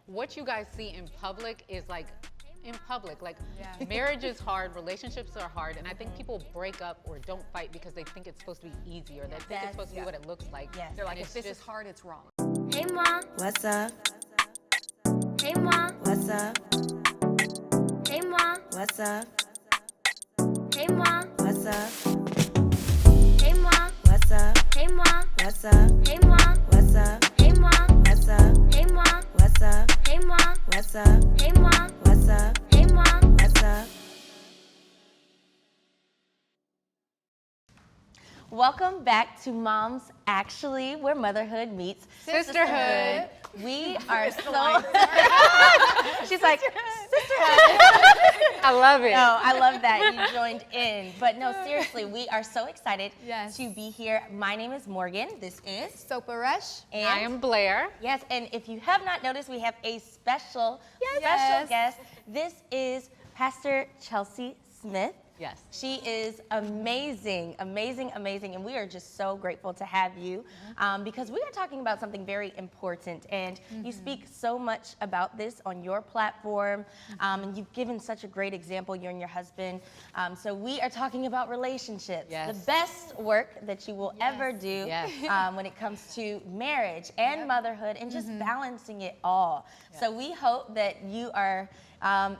what you guys see in public is like in public. Like marriage is hard, relationships are hard, and I think people break up or don't fight because they think it's supposed to be easy or they think it's supposed to be what it looks like. Yes. They're like, And if this is hard, it's wrong. Hey mom, What's up? hey mom, What's up? hey mom, What's up? hey mom, What's up? hey mom, What's up? hey mom, What's up? hey mom, What's up? hey mom, What's up? hey mom, What's up? hey mom, What's up? hey mom, What's up? hey mom. What's up? Welcome back to Moms Actually, where motherhood meets Sisterhood. We are so. She's like, sisterhood. I love it. No, I love that you joined in. But no, seriously, we are so excited Yes. to be here. My name is Morgan. This is Soparesh. and I am Blair. yes, and if you have not noticed, we have a special Yes. guest. This is Pastor Chelsea Smith. Yes. She is amazing, amazing, amazing, and we are just so grateful to have you because we are talking about something very important, and you speak so much about this on your platform, and you've given such a great example, you and your husband. So we are talking about relationships, Yes. the best work that you will ever do Yes. when it comes to marriage and motherhood and just balancing it all. So we hope that you are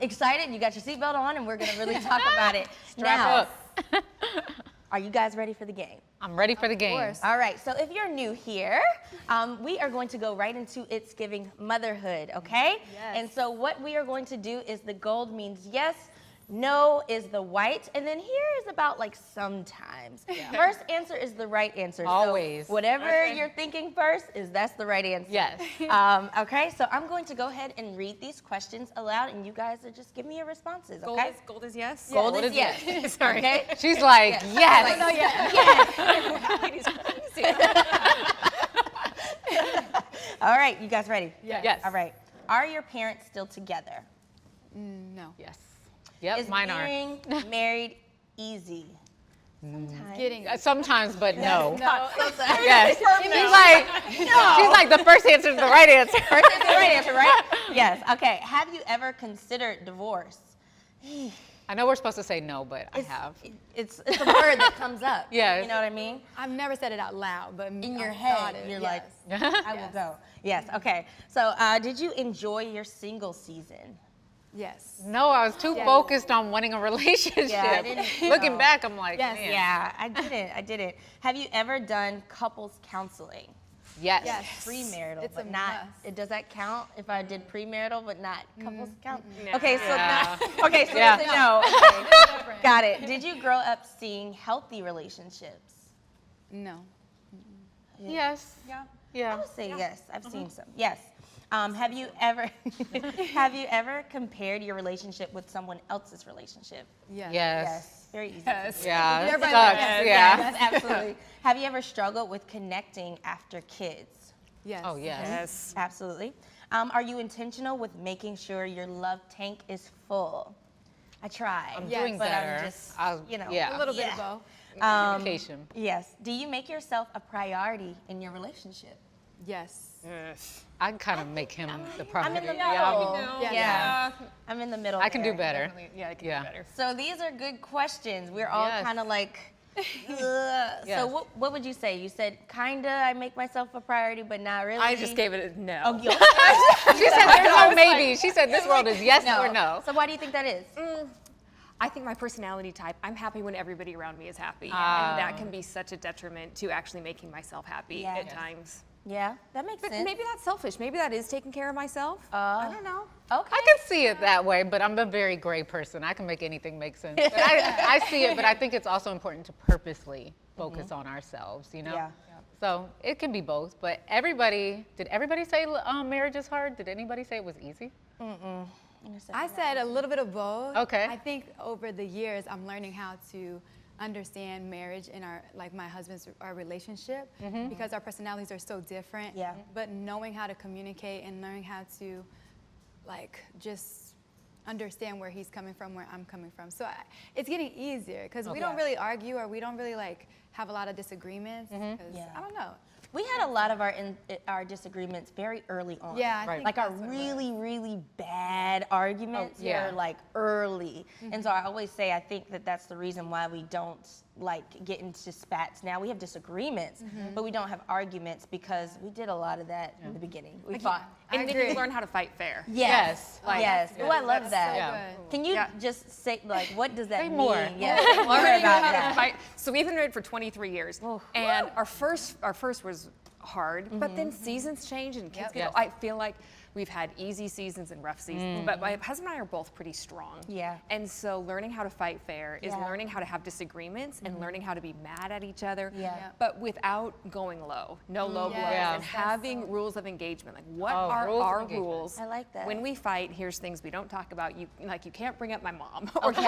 excited, you got your seatbelt on, and we're gonna really talk about it. Strap Now, are you guys ready for the game? I'm ready for the game. course. All right, so if you're new here, we are going to go right into It's Giving Motherhood, okay? Yes. And so what we are going to do is the gold means yes, no is the white, and then here is about like sometimes. First answer is the right answer. Always. So whatever you're thinking first that's the right answer. Yes. Okay, so I'm going to go ahead and read these questions aloud, and you guys are just give me your responses, okay? Gold is yes? Gold Gold is is yes. Sorry. Okay? She's like, yes. No, yeah. All right, you guys ready? Yes. All right. Are your parents still together? No. Yes. Yep, Is mine are. being married easy? Sometimes. Getting Sometimes, but no. No. Yes. She's like the first answer is the right answer. First is the right answer, right? Yes. Okay. Have you ever considered divorce? I know we're supposed to say no, but I have. It's a word that comes up. Yes. You know what I mean? I've never said it out loud, but In your I've head, thought it, you're yes. like, I will go. Yes. Okay. So, did you enjoy your single season? Yes. No, I was too focused on wanting a relationship. Yeah, I didn't Looking know. back, I'm like, Yes. man. Yeah, I didn't. Have you ever done couples counseling? Yes. Yes. Premarital, It's but a not. must. Does that count if I did premarital but not couples count? No. Okay, so Yeah. okay, so Yeah. that's a no. Okay. Different. Got it. Did you grow up seeing healthy relationships? No. Yes. Yeah. I Yeah. would say yes. I've seen some. Yes. Have you ever compared your relationship with someone else's relationship? Yeah. Yes. Very easy. Yes. To do. Yeah. It Everybody sucks. does. Yeah. Yes, absolutely. Have you ever struggled with connecting after kids? Yes. Oh, yes. Absolutely. Are you intentional with making sure your love tank is full? I try. I'm Yes. doing but better. I'm just, I'll- know. yeah. A little bit Yeah. of both. Communication. Yes. Do you make yourself a priority in your relationship? Yes. I kind of make him the I'm priority. in the Yeah, middle. Yeah. Yeah. I'm in the middle. I can do there. better. Yeah, I can Yeah. do better. So these are good questions. We're all Yes. kind of like, ugh. Yes. So what would you say? You said kinda I make myself a priority, but not really. I just gave it a no. Oh, you She said there's no maybe. She said this world is yes or no. So why do you think that is? I think my personality type, I'm happy when everybody around me is happy. Ah. And that can be such a detriment to actually making myself happy Yeah. at Yes. times. Yeah, that makes But sense. maybe that's selfish. Maybe that is taking care of myself. I don't know. Okay. I can see it that way, but I'm a very gray person. I can make anything make sense. But I see it, but I think it's also important to purposely focus on ourselves, you know? Yeah. So it can be both, but did everybody say marriage is hard? Did anybody say it was easy? I said a little bit of both. Okay. I think over the years, I'm learning how to understand marriage and my husband's our relationship because our personalities are so different. Yeah. But knowing how to communicate and learning how to just understand where he's coming from, where I'm coming from. So it's getting easier because we don't really argue or we don't really have a lot of disagreements. 'Cause Yeah. I don't know. We had a lot of our disagreements very early on. Yeah, I Right. think Like our that's what it really, really bad arguments yeah. were like early. And so I always say I think that that's the reason why we don't like get into spats now. We have disagreements, but we don't have arguments because we did a lot of that in the beginning. We fought. And then you learn how to fight fair. Yes. Like- yes. Oh, I love that. Yeah. good. Can you Yeah. just say like what does that Say mean? more. Yeah. More Learning about how to that. fight. So we've been married for 23 years, and our first was hard, but then seasons change and kids get. Yes. I feel like we've had easy seasons and rough seasons, but my husband and I are both pretty strong. Yeah. And so learning how to fight fair is Yeah. learning how to have disagreements and learning how to be mad at each other, Yeah. Yeah. but without going low. No low blows, Yeah. and having rules of engagement. Like what Oh, are rules of our engagement. rules? I like that. When we fight, here's things we don't talk about. You can't bring up my mom. Okay.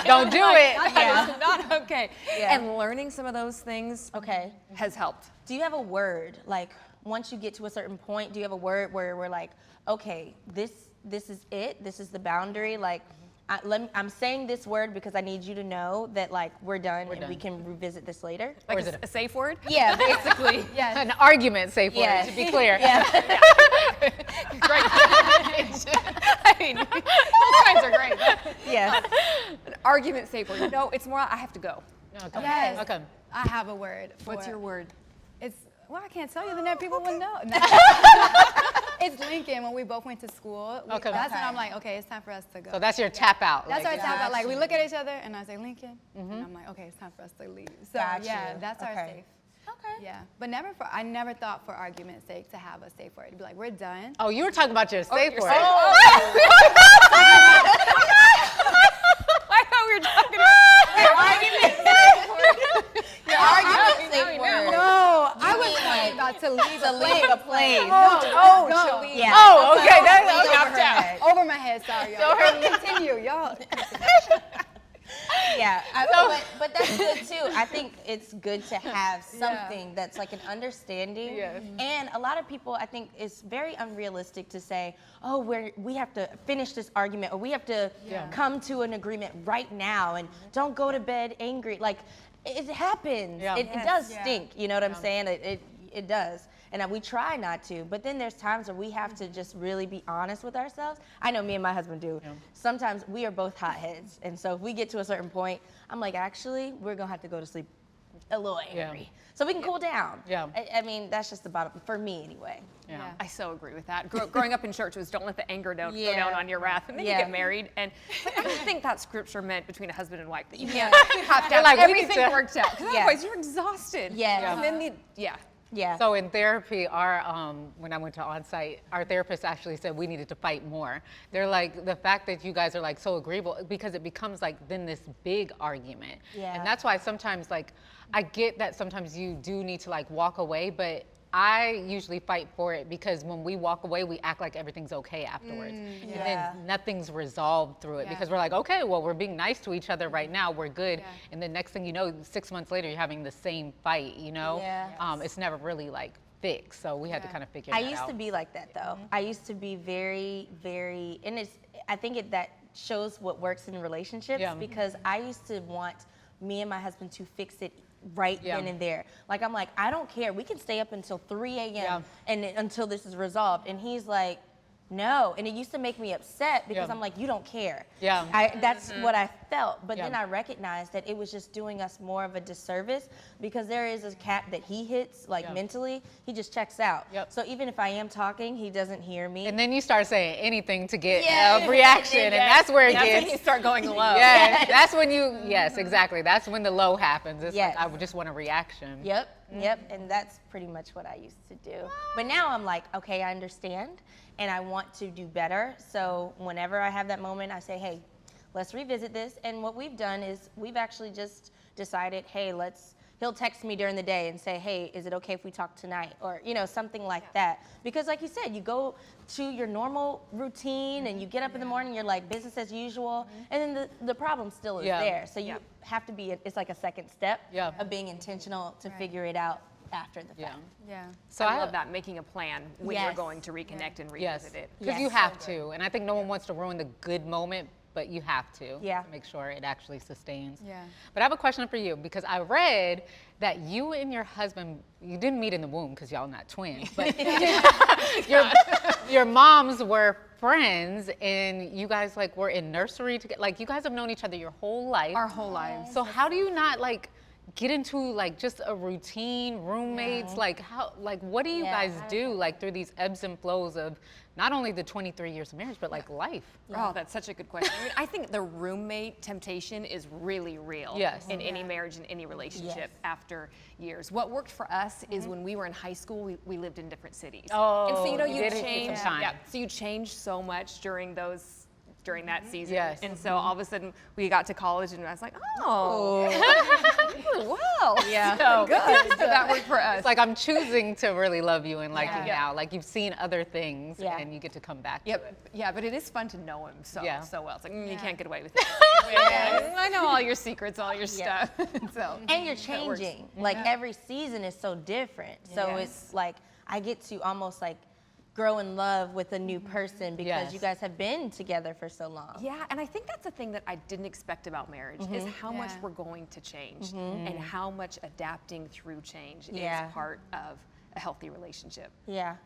Don't do it. It's not okay. Yeah. And learning some of those things Okay. has helped. Do you have a word, like once you get to a certain point, do you have a word where we're like, okay, this is it, this is the boundary, like I'm saying this word because I need you to know that like we're done and we can revisit this later? Like Or is it a safe word? Yeah, basically. Yes. An argument safe Yes. word, to be clear. Yeah. Great. I mean, those kinds are great. But Yes. an argument safe word. No, it's more I have to go. Okay. Yes. Okay. I have a word. What's for your it. word? It's, well, I can't tell you, then people will know. No. It's Lincoln. When we both went to school, Okay. that's when I'm like, okay, it's time for us to go. So that's your tap out. That's like, our time. Like we look at each other, and I say Lincoln, and I'm like, okay, it's time for us to leave. So Got yeah, you. that's our Okay. safe. Okay. Yeah, but I never thought for argument's sake to have a safe word. To be like, we're done. Oh, you were talking about your safe your word. safe- I thought we were talking Your argument safe word. No, I was talking about to leave To leave a place. Oh, to no. leave. Yeah. Oh, okay. That's Over her okay. head. Over my head, sorry, y'all. Continue, y'all. Yeah, but that's good too. I think it's good to have something that's like an understanding. Yes. And a lot of people, I think, it's very unrealistic to say, oh, we have to finish this argument or we have to come to an agreement right now and don't go to bed angry. Like, it happens. Yeah. It Yes. does Yeah. stink. You know what I'm saying? It does. And we try not to, but then there's times where we have to just really be honest with ourselves. I know me and my husband do. Yeah. Sometimes we are both hotheads, and so if we get to a certain point, I'm like, actually, we're gonna have to go to sleep a little angry, so we can cool down. Yeah. I mean, that's just the bottom, for me anyway. Yeah. I so agree with that. Growing up in church was don't let the anger go Yeah. down on your wrath. And then you Yeah. get married. And I don't think that scripture meant between a husband and wife that you Yeah. have to They're have like, we need everything to- worked out. Because Yeah. otherwise you're exhausted. Yeah. And then Yeah. So in therapy, when I went to on-site, our therapist actually said we needed to fight more. They're like, the fact that you guys are like so agreeable, because it becomes like then this big argument. Yeah. And that's why sometimes like, I get that sometimes you do need to like walk away, but I usually fight for it because when we walk away, we act like everything's okay afterwards. And Yeah. then nothing's resolved through it Yeah. because we're like, okay, well, we're being nice to each other right now. We're good. Yeah. And then next thing you know, 6 months later, you're having the same fight, you know? Yeah. It's never really like fixed. So we had to Yeah. kind of figure I that out. used to be like that though. I used to be very, very, and I think that shows what works in relationships Yeah. because I used to want me and my husband to fix it right Yeah. then and there. Like I'm like, I don't care. We can stay up until 3 a.m. Yeah. and until this is resolved. And he's like, no. And it used to make me upset because Yeah. I'm like, you don't care. Yeah. That's what I felt. But Yeah. then I recognized that it was just doing us more of a disservice because there is a cap that he hits, like Yeah. mentally, he just checks out. Yep. So even if I am talking, he doesn't hear me. And then you start saying anything to get Yeah. a reaction, and that's where it That's when you gets. start going low. Yeah, that's when yes, exactly. That's when the low happens. It's Yes. like I would just want a reaction. Yep, and that's pretty much what I used to do. But now I'm like, okay, I understand, and I want to do better. So whenever I have that moment, I say, hey, let's revisit this. And what we've done is we've actually just decided, hey, he'll text me during the day and say, hey, is it okay if we talk tonight? Or, something like that. Because like you said, you go to your normal routine and you get up in the morning, you're like business as usual, and then the problem still is Yeah. there. So you have to be, it's like a second step Yeah. of being intentional to figure it out after the Yeah. fact. Yeah. So I love that, making a plan when you're Yes. going to reconnect and Yes, revisit it. because Yes. you have to, and I think no one wants to ruin the good moment but you have to Yeah. make sure it actually sustains. Yeah. But I have a question for you, because I read that you and your husband, you didn't meet in the womb because y'all not twins, but your moms were friends, and you guys like were in nursery together. Like, you guys have known each other your whole life. Our whole lives. So how do you not like get into like just a routine, roommates? Like what do you guys do like through these ebbs and flows of not only the 23 years of marriage, but like life? Oh, that's such a good question. I mean, I think the roommate temptation is really real Yes. in any marriage and any relationship after years. What worked for us is when we were in high school, we lived in different cities. Oh, and so you you did it change. some time. Yeah, so you change so much during that season. Yes. And so all of a sudden we got to college and I was like, oh, well, Yeah. so good. So that worked for us. It's like I'm choosing to really love you and like you Yeah. now. Like, you've seen other things Yeah. and you get to come back to Yep. it. Yeah, but it is fun to know him so Yeah. well. It's like you can't get away with it. I know all your secrets, all your stuff. So And you're that works. changing. Like every season is so different. So Yes. it's like I get to almost like grow in love with a new person because Yes. you guys have been together for so long. Yeah, and I think that's the thing that I didn't expect about marriage is how much Yeah. we're going to change and how much adapting through change Yeah. is part of a healthy relationship. Yeah.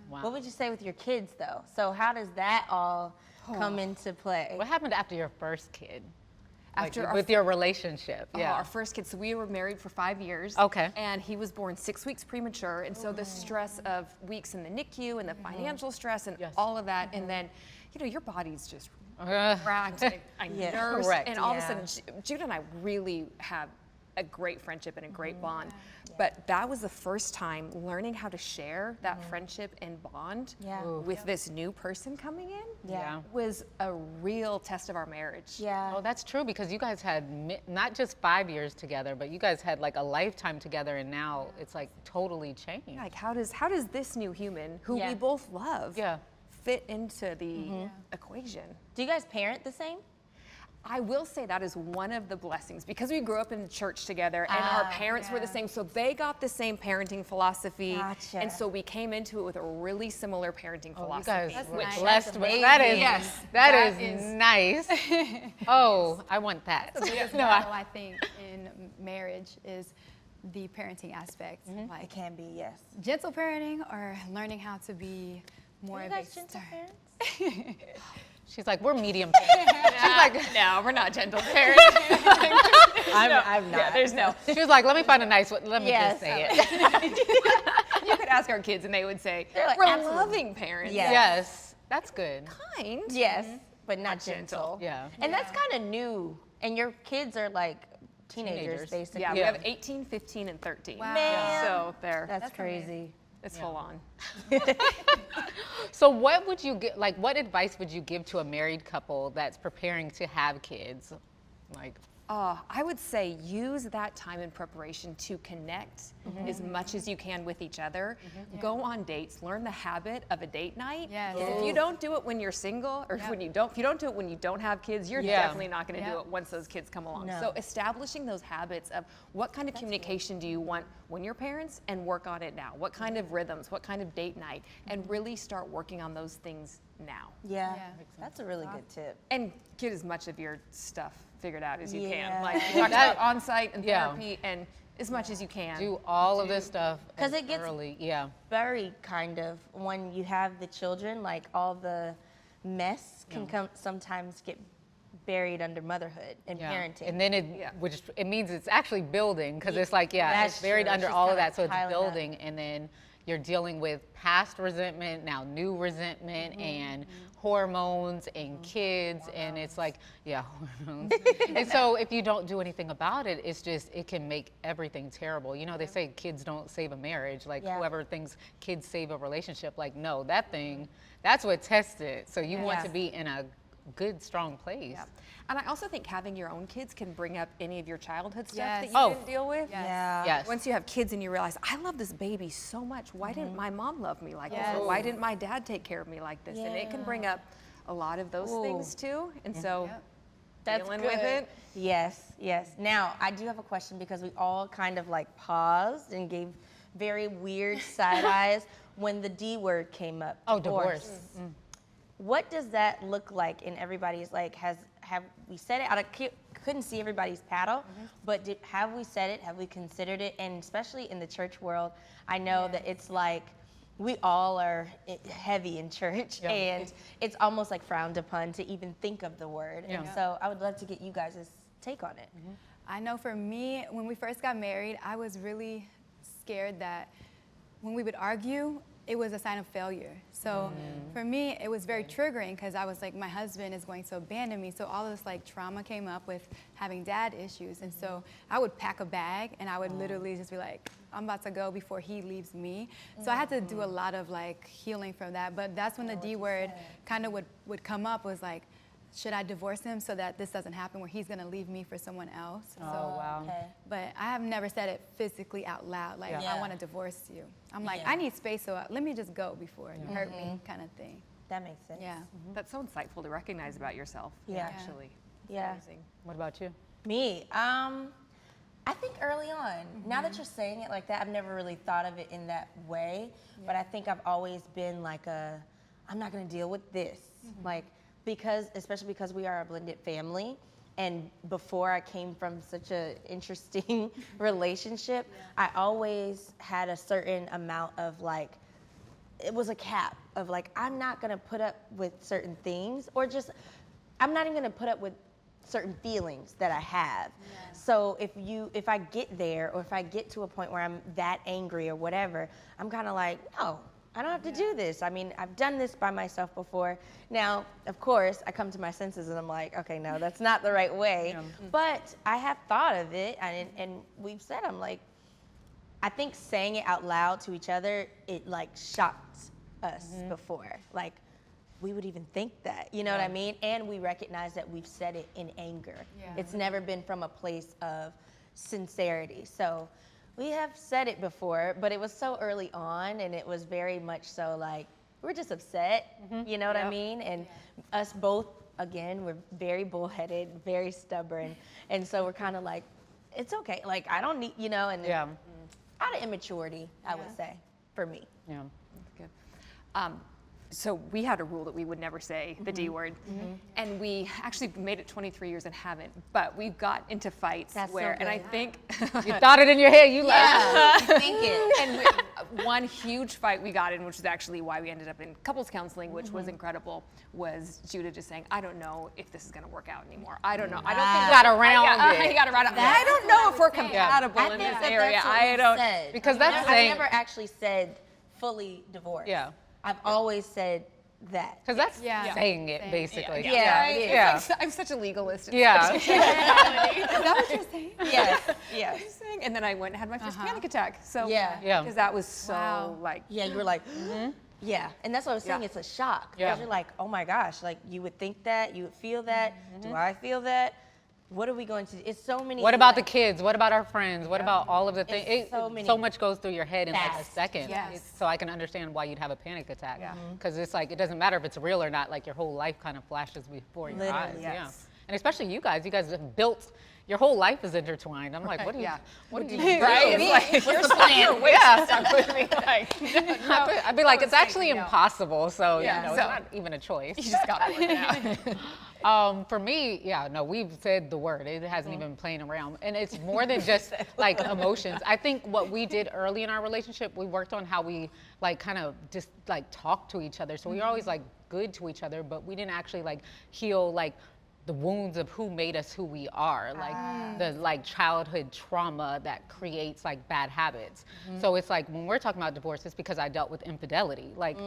Wow. What would you say with your kids though? So how does that all come into play? What happened after your first kid? After Like, our with your relationship? Yeah. Our first kid, so we were married for 5 years. Okay. And he was born 6 weeks premature. And so the stress of weeks in the NICU and the financial stress and Yes. all of that. And then, your body's just Uh, racked and Yeah. nursed. Correct. And all Yeah. of a sudden, Judah and I really have a great friendship and a great bond. But that was the first time learning how to share that friendship and bond Yeah. with this new person coming in Yeah. was a real test of our marriage. Yeah. Oh, that's true, because you guys had not just 5 years together, but you guys had like a lifetime together, and now it's like totally changed. Like how does this new human who Yeah. we both love Yeah. fit into the equation? Do you guys parent the same? I will say that is one of the blessings because we grew up in church together and our parents were the same, so they got the same parenting philosophy, Gotcha. and so we came into it with a really similar parenting You philosophy. guys That's were nice. blessed That's with that. amazing. Yes, that that is is- nice. Oh, I want that. biggest battle, I think, in marriage is the parenting aspect. It Like can be, yes. gentle parenting or learning how to be more Are you of a guys gentle stern. parents? She's like, we're medium parents. She's like, No, we're not gentle parents. I'm not. Yeah, there's no. she was like, let me find a nice one. Let me Yes. just say it. You could ask our kids and they would say, They're like, we're absolutely. loving parents. Yeah. Yes, that's good. Kind. Yes, but not gentle. gentle. Yeah. And that's kind of new. And your kids are like teenagers, Teenagers. basically. Yeah, we Yeah. have 18, 15, and 13. Wow. Man. So there, That's crazy. it's full on. So what would you get, like, what advice would you give to a married couple that's preparing to have kids? Like, I would say use that time in preparation to connect as much as you can with each other. Go on dates. Learn the habit of a date night. Yes. 'Cause if you don't do it when you're single, or if you don't do it when you don't have kids, you're Yeah. definitely not going to do Yep. it once those kids come along. No. So establishing those habits of what kind of communication do you want when you're parents, and work on it now. What kind of rhythms? What kind of date night? And really start working on those things now. Yeah, Yeah. that's a really good tip. And get as much of your stuff figured out as you Yeah. can. Like we talked about on-site and Yeah. therapy, and as much as you can. do all of this stuff 'Cause as it gets- early. Yeah. Very kind of when you have the children, like all the mess can sometimes get buried under motherhood and Yeah. parenting. And then which it means it's actually building, because it's like, That's it's buried true. under It's just all of kinda that, so it's piling up. building, and then you're dealing with past resentment, now new resentment, and hormones and kids, and it's like, hormones. And so if you don't do anything about it, it can make everything terrible. You know, they say kids don't save a marriage, like Yeah. whoever thinks kids save a relationship, like, no, that's what tests it. So you want Yeah. to be in a good, strong place. Yeah. And I also think having your own kids can bring up any of your childhood stuff Yes. that you Oh. didn't deal with. Yes. Yeah. Yes. Once you have kids and you realize, I love this baby so much. Why didn't my mom love me like this? Yes. Or why didn't my dad take care of me like this? And it can bring up a lot of those things too. And so Yep. That's dealing good. with it. Yes, yes. Now, I do have a question because we all kind of like paused and gave very weird side eyes when the D word came up. Oh, divorce. What does that look like in everybody's, like, has have we said it? Couldn't see everybody's paddle, but have we said it? Have we considered it? And especially in the church world, I know that it's like we all are heavy in church, and it's almost like frowned upon to even think of the word. And so I would love to get you guys' take on it. I know for me, when we first got married, I was really scared that when we would argue, it was a sign of failure. So for me, it was very triggering because I was like, my husband is going to abandon me. So all of this like trauma came up with having dad issues. And so I would pack a bag and I would literally just be like, I'm about to go before he leaves me. So I had to do a lot of like healing from that. But that's when the D word kind of would come up, was like, should I divorce him so that this doesn't happen where he's gonna leave me for someone else? Wow. But I have never said it physically out loud, like, I wanna divorce you. I'm like, I need space, so let me just go before you hurt me, kind of thing. That makes sense. Yeah. That's so insightful to recognize about yourself. Yeah. Actually. Yeah. Amazing. What about you? Me, I think early on, now that you're saying it like that, I've never really thought of it in that way, but I think I've always been like I'm not gonna deal with this. Like, especially because we are a blended family, and before I came from such an interesting relationship, I always had a certain amount of like, it was a cap of like, I'm not gonna put up with certain things, or just, I'm not even gonna put up with certain feelings that I have. So if I get there, or if I get to a point where I'm that angry or whatever, I'm kind of like, no, I don't have to do this. I mean, I've done this by myself before. Now, of course, I come to my senses and I'm like, okay, no, that's not the right way. But I have thought of it, and we've said, I'm like, I think saying it out loud to each other, it like shocked us before. Like, we would even think that, you know what I mean? And we recognize that we've said it in anger. It's never been from a place of sincerity. So we have said it before, but it was so early on, and it was very much so like, we're just upset, you know what I mean? And us both, again, we're very bullheaded, very stubborn. And so we're kind of like, it's okay. Like, I don't need, you know, and out of immaturity, I would say, for me. Yeah. That's good. So we had a rule that we would never say the D word, and we actually made it 23 years and haven't, but we've got into fights That's so where, and I good. think, You thought it in your head, you like, You think it. and one huge fight we got in, which is actually why we ended up in couples counseling, which was incredible, was Judah just saying, I don't know if this is gonna work out anymore. I don't know. I don't think got around it. I got around it. I don't know if we're compatible I in think this that area. that's what I we've don't. said. Because that's I've saying- never actually said fully divorced. Yeah. I've always said that. because that's Yeah. saying it, Saying it. basically. Yeah. Right? It's Yeah. like, I'm such a legalist. It's Yeah. such a- Is that what you're saying? Yes. Yes. saying, and then I went and had my first panic attack. So Yeah. Yeah. because that was so Wow. like Yeah, you were like, yeah. And that's what I was saying. Yeah. It's a shock. Yeah. Because you're like, oh my gosh, like you would think that, you would feel that. Do I feel that? What are we going to do? It's so many. What about the like, kids? What about our friends? What about all of the things? It's so many So much goes through your head in like a fast. second. Yes. So I can understand why you'd have a panic attack. Yeah. Because it's like, it doesn't matter if it's real or not, like your whole life kind of flashes before your Literally, eyes. Yeah. yes. And especially you guys have built, your whole life is intertwined. I'm like, what do you, Yeah. what do you do? right? It's like What's you're the stuck, plan? you're way Yeah. stuck with me. Like, I'd be like, it's actually no. impossible. So, Yeah. you know, So- it's not even a choice. you just gotta work it out. For me, yeah, no, we've said the word. It hasn't even been playing around. And it's more than just like emotions. I think what we did early in our relationship, we worked on how we like kind of just like talk to each other. So we were always like good to each other, but we didn't actually like heal like the wounds of who made us who we are, like the like childhood trauma that creates like bad habits. So it's like when we're talking about divorce, it's because I dealt with infidelity. Like,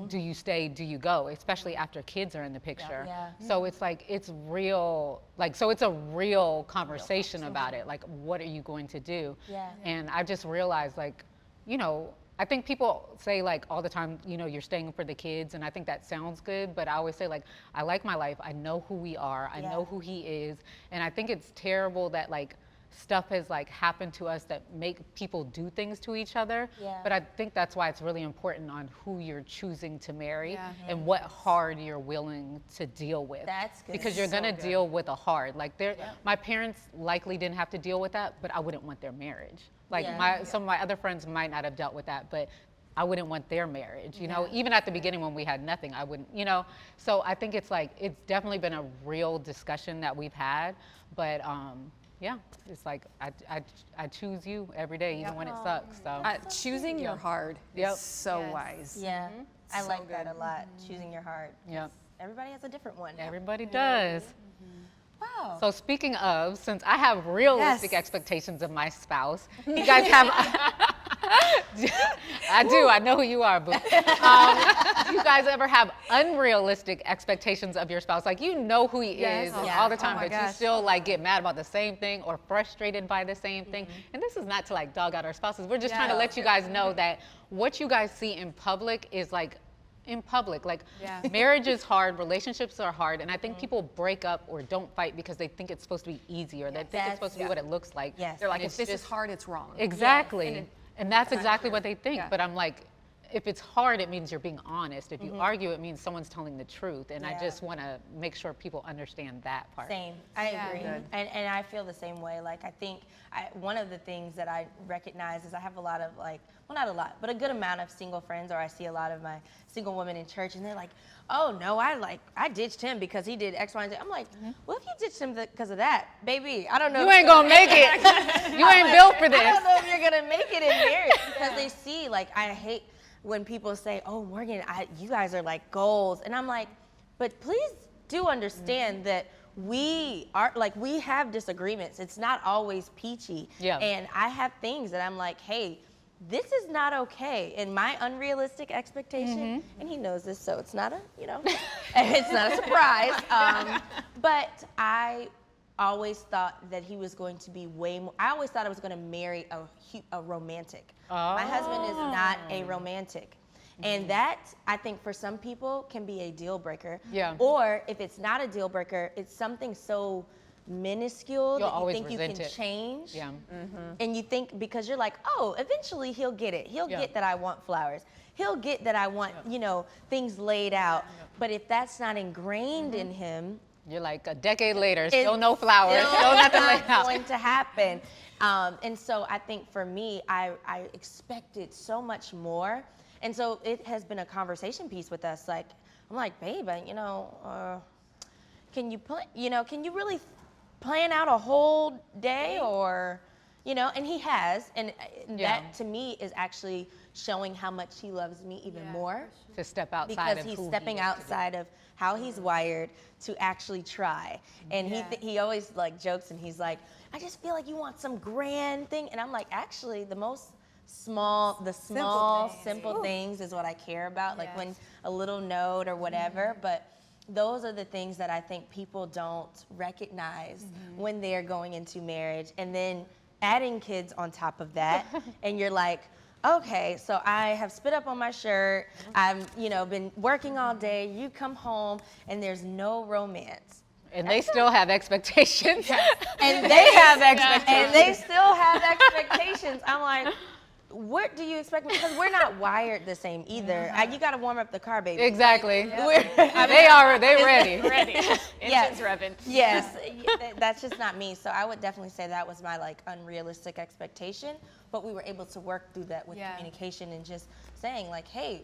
do you stay, do you go? Especially after kids are in the picture. Yeah. So it's like, it's real, like, so it's a real conversation about it. Like, what are you going to do? Yeah. And I just realized like, you know, I think people say like all the time, you know, you're staying for the kids, and I think that sounds good, but I always say like, I like my life, I know who we are, I know who he is, and I think it's terrible that like stuff has like happened to us that make people do things to each other, Yeah. but I think that's why it's really important on who you're choosing to marry Yeah. and what hard you're willing to deal with. That's good. Because you're So gonna deal with a hard, like my parents likely didn't have to deal with that, but I wouldn't want their marriage. Like Yeah. some of my other friends might not have dealt with that, but I wouldn't want their marriage, you know, even at the beginning when we had nothing, I wouldn't, you know. So I think it's like, it's definitely been a real discussion that we've had, but yeah, it's like, I choose you every day, even when it sucks, so. Choosing your heart is so wise. Yeah, I like that a lot, choosing your heart. Yep. Everybody has a different one. Everybody does. Wow. So speaking of, since I have realistic expectations of my spouse, you guys have, I do, I know who you are, boo. Do you guys ever have unrealistic expectations of your spouse? Like, you know who he is all the time, Oh my but you gosh. still like get mad about the same thing or frustrated by the same thing. And this is not to like dog out our spouses. We're just trying to let you guys know that what you guys see in public is like in public. Like, marriage is hard, relationships are hard, and I think people break up or don't fight because they think it's supposed to be easy or they think it's supposed to be what it looks like. Yes. They're like, And if this is hard, it's wrong. Exactly. And that's exactly what they think. Yeah. But I'm like, if it's hard, it means you're being honest. If you argue, it means someone's telling the truth. And I just want to make sure people understand that part. Same. I agree. And I feel the same way. Like, I think one of the things that I recognize is I have a lot of, like, well, not a lot, but a good amount of single friends, or I see a lot of my single women in church, and they're like, oh, no, I ditched him because he did X, Y, and Z. I'm like, well, if you ditched him because of that, baby, I don't know. You ain't going to make it. You ain't built for this. I don't know if you're going to make it in marriage because they see, like, I hate when people say, oh, Morgan, you guys are like goals. And I'm like, but please do understand that we have disagreements. It's not always peachy. Yeah. And I have things that I'm like, hey, this is not okay. And my unrealistic expectation, and he knows this, so it's not a, it's not a surprise. But I always thought that he was going to be way more, I always thought I was going to marry a romantic. My husband is not a romantic. And that, I think, for some people can be a deal breaker. Yeah. Or if it's not a deal breaker, it's something so minuscule You'll that you always think you resent can it. change. Yeah. And you think, because you're like, oh, eventually he'll get it. He'll get that I want flowers. He'll get that I want, things laid out. But if that's not ingrained in him, You're like a decade later, still no flowers, still nothing laid not out. going to happen. And so I think for me, I expected so much more. And so it has been a conversation piece with us. Like, I'm like, babe, can you really plan out a whole day, or, and he has, and that to me is actually showing how much he loves me even more. To step outside Because of he's who stepping he is. outside of how he's wired to actually try. And he always like jokes, and he's like, I just feel like you want some grand thing. And I'm like, actually, the small, simple things is what I care about. Like when a little note or whatever, but those are the things that I think people don't recognize when they're going into marriage. And then adding kids on top of that, and you're like, okay, so I have spit up on my shirt. I've, been working all day. You come home and there's no romance. And they still have expectations. And they have expectations. And they still have expectations. I'm like, what do you expect? Because we're not wired the same either. You got to warm up the car, baby. Exactly. They're ready. Engine's revving. Yes, that's just not me. So I would definitely say that was my like unrealistic expectation. But we were able to work through that with communication and just saying like, hey,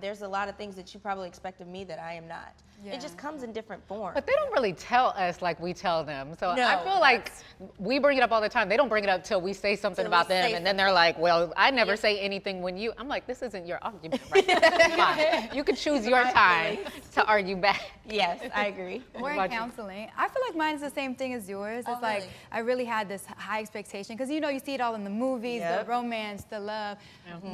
there's a lot of things that you probably expect of me that I am not. It just comes in different forms. But they don't really tell us like we tell them. So No, I feel like we bring it up all the time. They don't bring it up till we say something Till about we them. say And then they're like, well, I never say anything when you, I'm like, this isn't your argument right now. It's fine. You can choose your time to argue back. Yes, I agree. Or in about you? counseling. I feel like mine's the same thing as yours. It's like really? I really had this high expectation because you see it all in the movies, the romance, the love.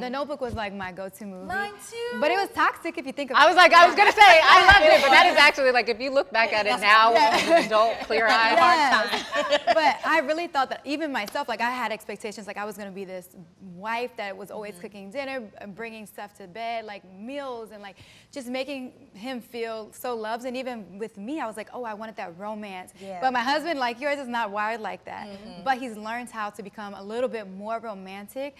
The Notebook was like my go-to movie. Mine too. But it was toxic if you think about it. I was gonna say, I loved it, but that is actually like, if you look back at it now as an adult, clear-eyed, hard time. But I really thought that even myself, like I had expectations, like I was gonna be this wife that was always cooking dinner, bringing stuff to bed, like meals, and like just making him feel so loved. And even with me, I was like, oh, I wanted that romance. Yeah. But my husband, like yours, is not wired like that. But he's learned how to become a little bit more romantic.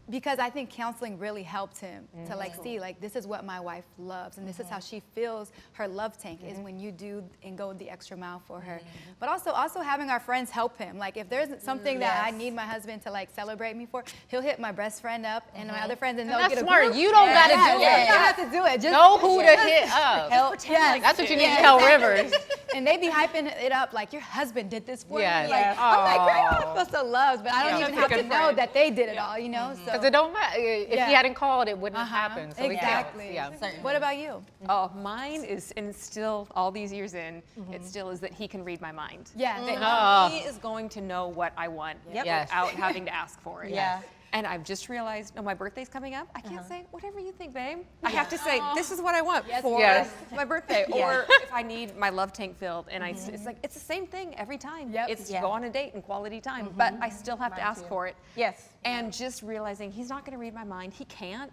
because I think counseling really helped him to like see like this is what my wife loves and this is how she feels her love tank is when you do and go the extra mile for her. But also having our friends help him. Like if there's something that I need my husband to like celebrate me for, he'll hit my best friend up and my other friends and they'll That's get a smart. group. You don't gotta do You it. don't have to do it. Just Know who to hit up. That's what you need to tell Rivers. And they be hyping it up like your husband did this for Yes. me. Like, I'm like, girl, I feel so loved, but I don't Yeah, even that's a have to good know friend. that they did it all, you know? So Because it don't matter. If Yeah. he hadn't called, it wouldn't have happened. So exactly. Yeah. What about you? Oh, mine is, and still all these years in, it still is that he can read my mind. Yeah. That he is going to know what I want Yes. without having to ask for it. Yeah. And I've just realized, my birthday's coming up. I can't say whatever you think, babe. I have to say, this is what I want for Yes. my birthday. Yeah. Or if I need my love tank filled, and it's like it's the same thing every time. Yep. It's Yeah. go on a date and quality time, but I still have to ask for it. Yes. And just realizing he's not going to read my mind. He can't.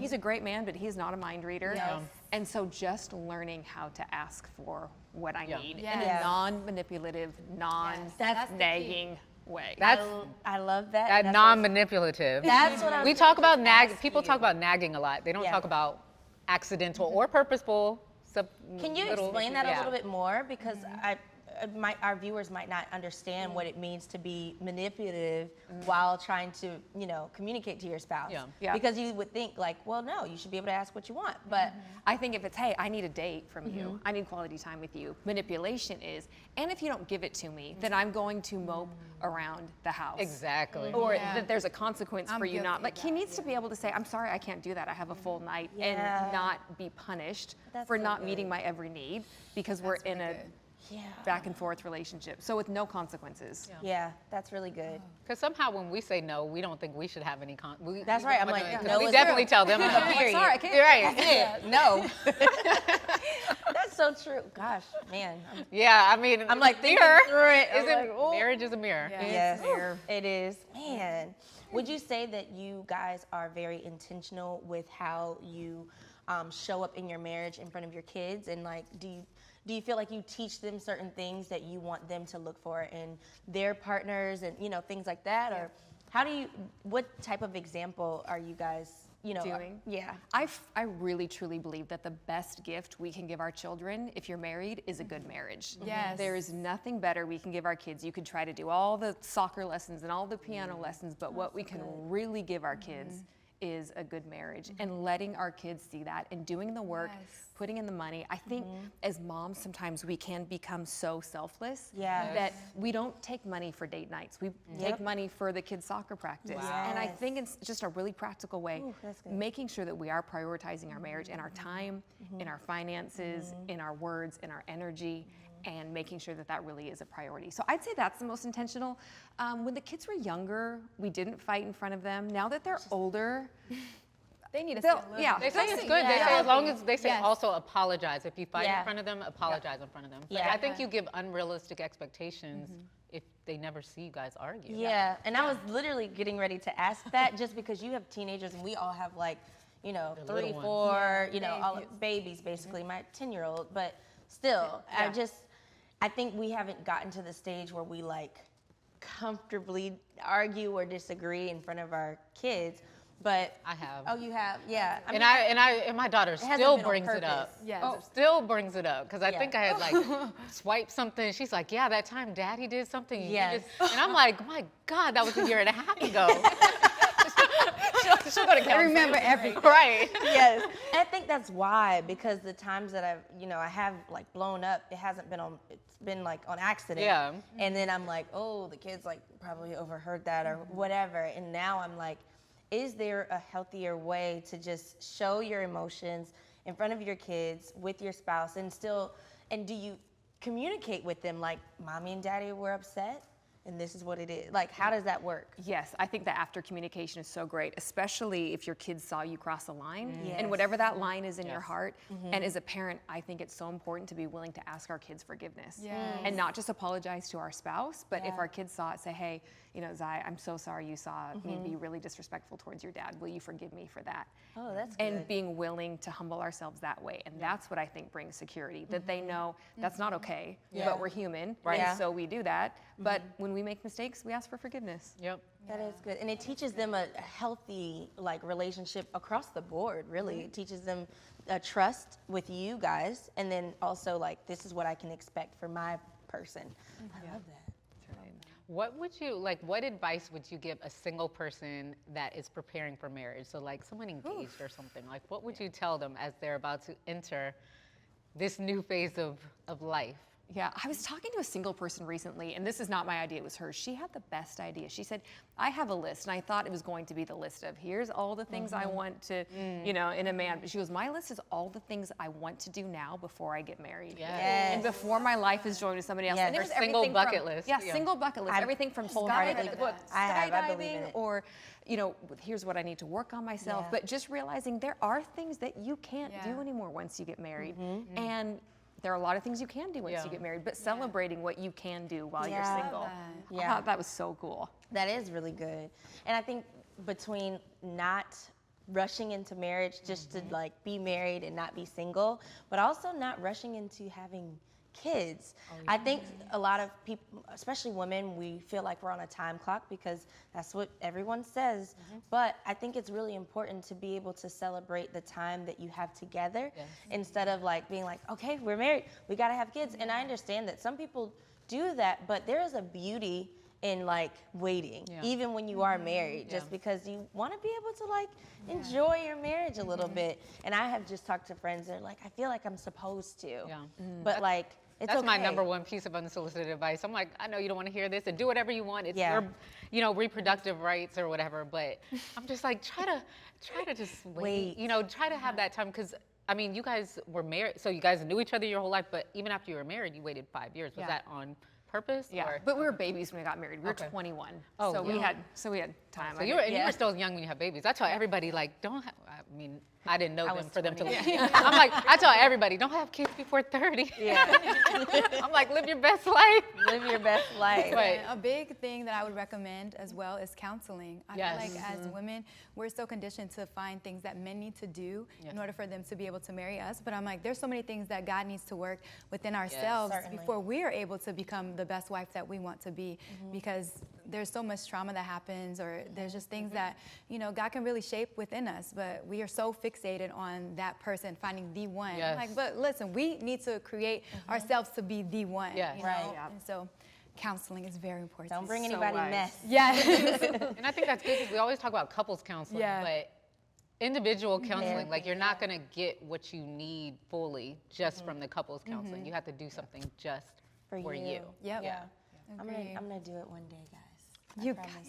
He's a great man, but he's not a mind reader. Yes. And so just learning how to ask for what I need in Yes. a non-manipulative, non-nagging way. That's I love that. that That's non-manipulative. That's what I was We talk gonna about nag. ask People you. talk about nagging a lot. They don't Yeah. talk about accidental or purposeful. Can you little- explain that a yeah. little bit more? Because our viewers might not understand what it means to be manipulative while trying to, communicate to your spouse. Yeah. Yeah. Because you would think like, well, no, you should be able to ask what you want. But I think if it's, hey, I need a date from you, I need quality time with you, manipulation is, and if you don't give it to me, then I'm going to mope around the house. Exactly. Or that there's a consequence I'm for you guilty not. of Like he that, needs to be able to say, I'm sorry, I can't do that. I have a full night Yeah. and not be punished That's for so not good. meeting my every need because we're in a yeah, back and forth relationship. So with no consequences. yeah, that's really good. Because somehow when we say no, we don't think we should have any That's right. I'm like, no, we it's definitely true. tell them. Like, no. period. Sorry, I can't. You're right. No. That's so true. Gosh, man. Yeah, I mean, I'm like thinking mirror. through it. I'm Isn't like, oh. marriage is a mirror? Yeah. Yes, it is. Man, would you say that you guys are very intentional with how you show up in your marriage in front of your kids? And like, do you feel like you teach them certain things that you want them to look for in their partners and, things like that? Or what type of example are you guys, Doing? Yeah. I really truly believe that the best gift we can give our children, if you're married, is a good marriage. Yes. There is nothing better we can give our kids. You could try to do all the soccer lessons and all the piano lessons, but what we can really give our kids is a good marriage and letting our kids see that and doing the work, Yes. putting in the money. I think as moms, sometimes we can become so selfless Yes. that we don't take money for date nights. We take money for the kids' soccer practice. And I think it's just a really practical way, Ooh, that's good. making sure that we are prioritizing our marriage and our time, in our finances, in our words, in our energy, and making sure that that really is a priority. So I'd say that's the most intentional. When the kids were younger, we didn't fight in front of them. Now that they're older, They need to they'll, see a little yeah, They say it's Yeah. good. They say as long as they say Yes. also apologize. If you fight Yeah. in front of them, apologize in front of them. But Yeah. I think you give unrealistic expectations if they never see you guys argue. Yeah, and I was literally getting ready to ask that just because you have teenagers and we all have like, 3, little ones. 4, all babies basically, my 10-year-old, but still, I think we haven't gotten to the stage where we like comfortably argue or disagree in front of our kids, but I have. Oh, you have? Yeah. I And my daughter hasn't still been on brings it up. purpose. Yes. Oh, still brings it up because I Yeah. think I had like swiped something. She's like, "Yeah, that time Daddy did something." You Yes. and I'm like, "My God, that was a year and a half ago." she'll go to I counseling. remember everything. Right. Yes. And I think that's why, because the times that I have like blown up, it's been like on accident. Yeah. And then I'm like, oh, the kids like probably overheard that or whatever. And now I'm like, is there a healthier way to just show your emotions in front of your kids with your spouse and do you communicate with them like, mommy and daddy were upset and this is what it is? Like, how does that work? Yes, I think the after communication is so great, especially if your kids saw you cross a line Yes. and whatever that line is in your Yes. heart. And as a parent, I think it's so important to be willing to ask our kids forgiveness Yes. and not just apologize to our spouse, but if Yeah. our kids saw it, say, hey, Zai, I'm so sorry you saw me be really disrespectful towards your dad. Will you forgive me for that? Oh, that's good. And being willing to humble ourselves that way. And that's what I think brings security, that they know that's not okay, Yeah. but we're human, Right. and Yeah. so we do that. But when we we make mistakes, we ask for forgiveness. Yep. That is good. And it teaches them a healthy like relationship across the board, really. It teaches them a trust with you guys, and then also like, this is what I can expect for my person. I love that. What would you like? What advice would you give a single person that is preparing for marriage? So like someone engaged or something. Like what would you tell them as they're about to enter this new phase of life? Yeah, I was talking to a single person recently, and this is not my idea, it was hers. She had the best idea. She said, I have a list, and I thought it was going to be the list of here's all the things I want to, you know, in a man. But she goes, my list is all the things I want to do now before I get married. Yes. And before my life is joined to somebody else. Yes. And it Her was single everything bucket from, list. Yeah, Yeah. single bucket list. I Everything from wholeheartedly skydiving, believe what, that. I believe in skydiving it. or, you know, here's what I need to work on myself. Yeah. But just realizing there are things that you can't Yeah. do anymore once you get married. And there are a lot of things you can do once you get married, but celebrating what you can do while Yeah. you're single. I Yeah. thought that was so cool. That is really good. And I think between not rushing into marriage just to like be married and not be single, but also not rushing into having kids. I think a lot of people, especially women, we feel like we're on a time clock because that's what everyone says. But I think it's really important to be able to celebrate the time that you have together instead of like being like, okay, we're married, we gotta have kids. And I understand that some people do that, but there is a beauty in like waiting, even when you are married, just because you want to be able to like enjoy your marriage a little bit. And I have just talked to friends that are like, I feel like I'm supposed to, but like, it's That's my okay. number one piece of unsolicited advice. I'm like, I know you don't want to hear this, and do whatever you want. It's Yeah. your, you know, reproductive rights or whatever. But I'm just like, try to just wait. You know, try to have that time because I mean, you guys were married, so you guys knew each other your whole life. But even after you were married, you waited 5 years. Was that on purpose? Yeah, Or? but we were babies when we got married. We were Okay. 21, Oh, so we yeah. had time. So you were, and you were still young when you had babies. I tell everybody, like, don't have, I mean, I didn't know I them was for them to 20. live. I'm like, I tell everybody, don't have kids before 30. Yeah. I'm like, live your best life. Live your best life. But A big thing that I would recommend as well is counseling. I Yes. feel like as women, we're so conditioned to find things that men need to do in order for them to be able to marry us. But I'm like, there's so many things that God needs to work within ourselves certainly. before we are able to become the best wife that we want to be. Because there's so much trauma that happens, or there's just things that, you know, God can really shape within us. But we are so fixated on that person finding the one. Yes. Like, but listen, we need to create ourselves to be the one. Yes. You know? Right. And so counseling is very important. Don't bring So anybody wise. mess. Yes. And I think that's good because we always talk about couples counseling, Yeah. but individual counseling, like you're not gonna get what you need fully just from the couples counseling. You have to do something just for you. Yep. Yeah. I'm gonna do it one day, guys. You promise.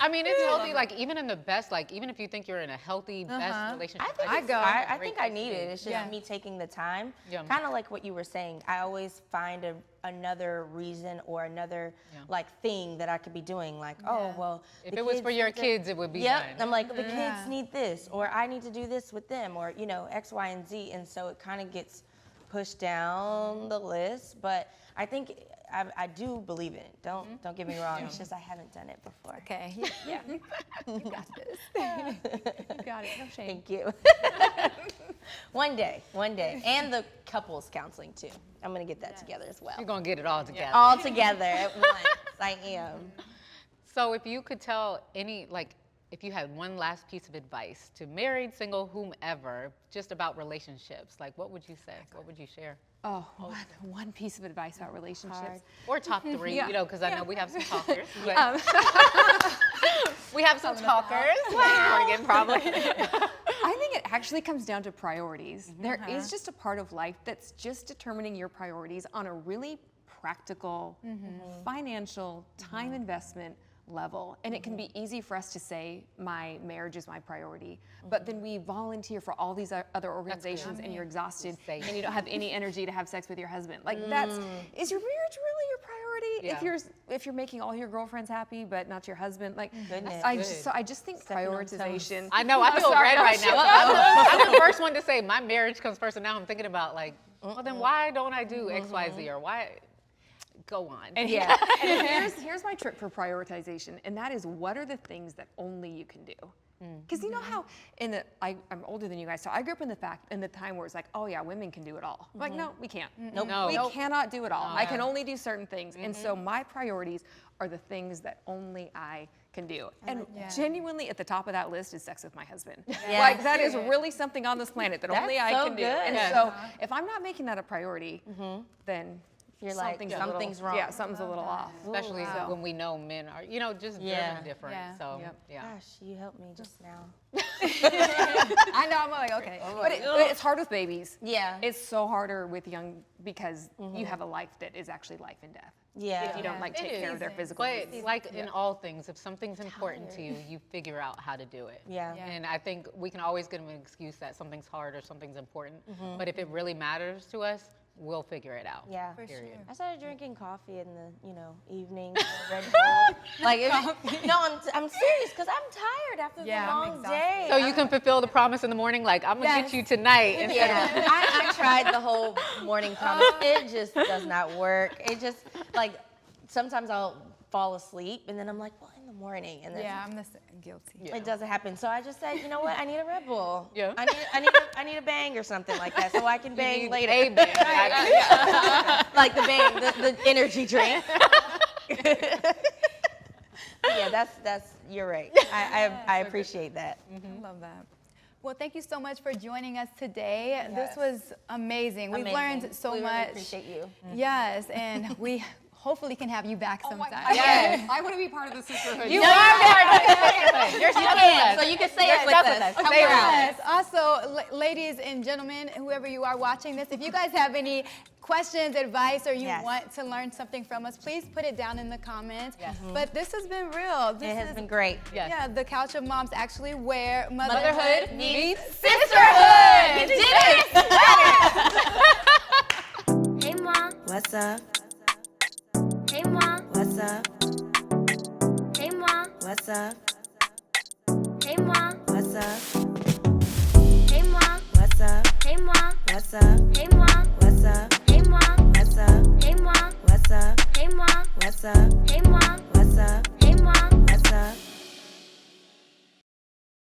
I mean, it's healthy, like even in the best, like even if you think you're in a healthy, best relationship. I think I need it. It's just Yeah. me taking the time. Yeah. Kind of like what you were saying. I always find another reason or another like thing that I could be doing. Like, oh well, If the it was for kids your need to- kids, it would be Yep. fine. I'm like, the kids need this, or I need to do this with them, or you know, X, Y, and Z, and so it kind of gets pushed down the list. But I think I do believe in it. Don't get me wrong. It's just I haven't done it before. Okay. Yeah. You got this. You got it. No shame. Thank you. One day, and the couples counseling too. I'm gonna get that together as well. You're gonna get it all together. All together at once. I am. So if you could tell any, like, if you had one last piece of advice to married, single, whomever, just about relationships, like what would you say? What would you share? Oh, one piece of advice about relationships. Or top three, Yeah. you know, because I know we have some talkers. But Um, we have some talkers. Morgan, probably. I think it actually comes down to priorities. There is just a part of life that's just determining your priorities on a really practical, financial, time investment level. And it can be easy for us to say, my marriage is my priority, but then we volunteer for all these other organizations and you're exhausted Safe. and you don't have any energy to have sex with your husband. Like is your marriage really your priority? Yeah. If you're making all your girlfriends happy, but not your husband, like Goodness. I just think Stepping on toes. prioritization. I know, I feel sorry, red no, right now. I'm the first one to say my marriage comes first, and now I'm thinking about like, well then why don't I do X, Y, Z, or why? Go on. And and here's my trick for prioritization, and that is what are the things that only you can do? Because you know how I'm older than you guys, so I grew up in the time where it's like, oh yeah, women can do it all. I'm like, no, we can't. Nope. No. We cannot do it all. I can only do certain things. And so my priorities are the things that only I can do. And genuinely at the top of that list is sex with my husband. Yes. Like that is really something on this planet that That's only I so can do. good. And Yes. so if I'm not making that a priority, then You're like, something's wrong. Yeah, something's a little off. Especially when we know men are, just driven different. Yeah. So, yeah. Gosh, you helped me just now. I know, I'm like, okay. But it's hard with babies. Yeah. It's so harder with young because you have a life that is actually life and death. Yeah. If you don't like It take care of their is. physical But needs. like in all things, if something's important to you, you figure out how to do it. Yeah. And I think we can always give an excuse that something's hard or something's important. But if it really matters to us, we'll figure it out. Yeah. Period. I started drinking coffee in the, evening, Red Bull. Like, I'm serious because I'm tired after the Yeah, I'm long exhausted. day. So you can fulfill the promise in the morning, like, I'm gonna get you tonight. Instead of, Yeah, I tried the whole morning promise. It just does not work. It just, like, sometimes I'll fall asleep and then I'm like, well, in the morning. And then Yeah, I'm guilty. Yeah. it doesn't happen. So I just said, you know what? I need a Red Bull. Yeah. I need a bang or something like that so I can bang need later. a bang. Like the bang, the energy drink. Yeah, that's you're right. I appreciate that. I love that. Well, thank you so much for joining us today. This was amazing. We've learned so we much. Really appreciate you. Yes, and we hopefully can have you back sometime. Yes. I want to be part of the sisterhood. You are part of the You can, so you can say it with us. Come around. Yes. Also, ladies and gentlemen, whoever you are watching this, if you guys have any questions, advice, or you Yes. want to learn something from us, please put it down in the comments. But this has been real. This It has is- been great. Yes. Yeah, the Couch of Moms actually where Motherhood meets meets Sisterhood! You did it! Hey mom, What's up? hey mom, What's up? hey mom, What's up? hey mom, What's up? hey mom, What's up? hey mom, What's up? hey mom, What's up? hey mom, What's up? hey mom, What's up? hey mom, What's up?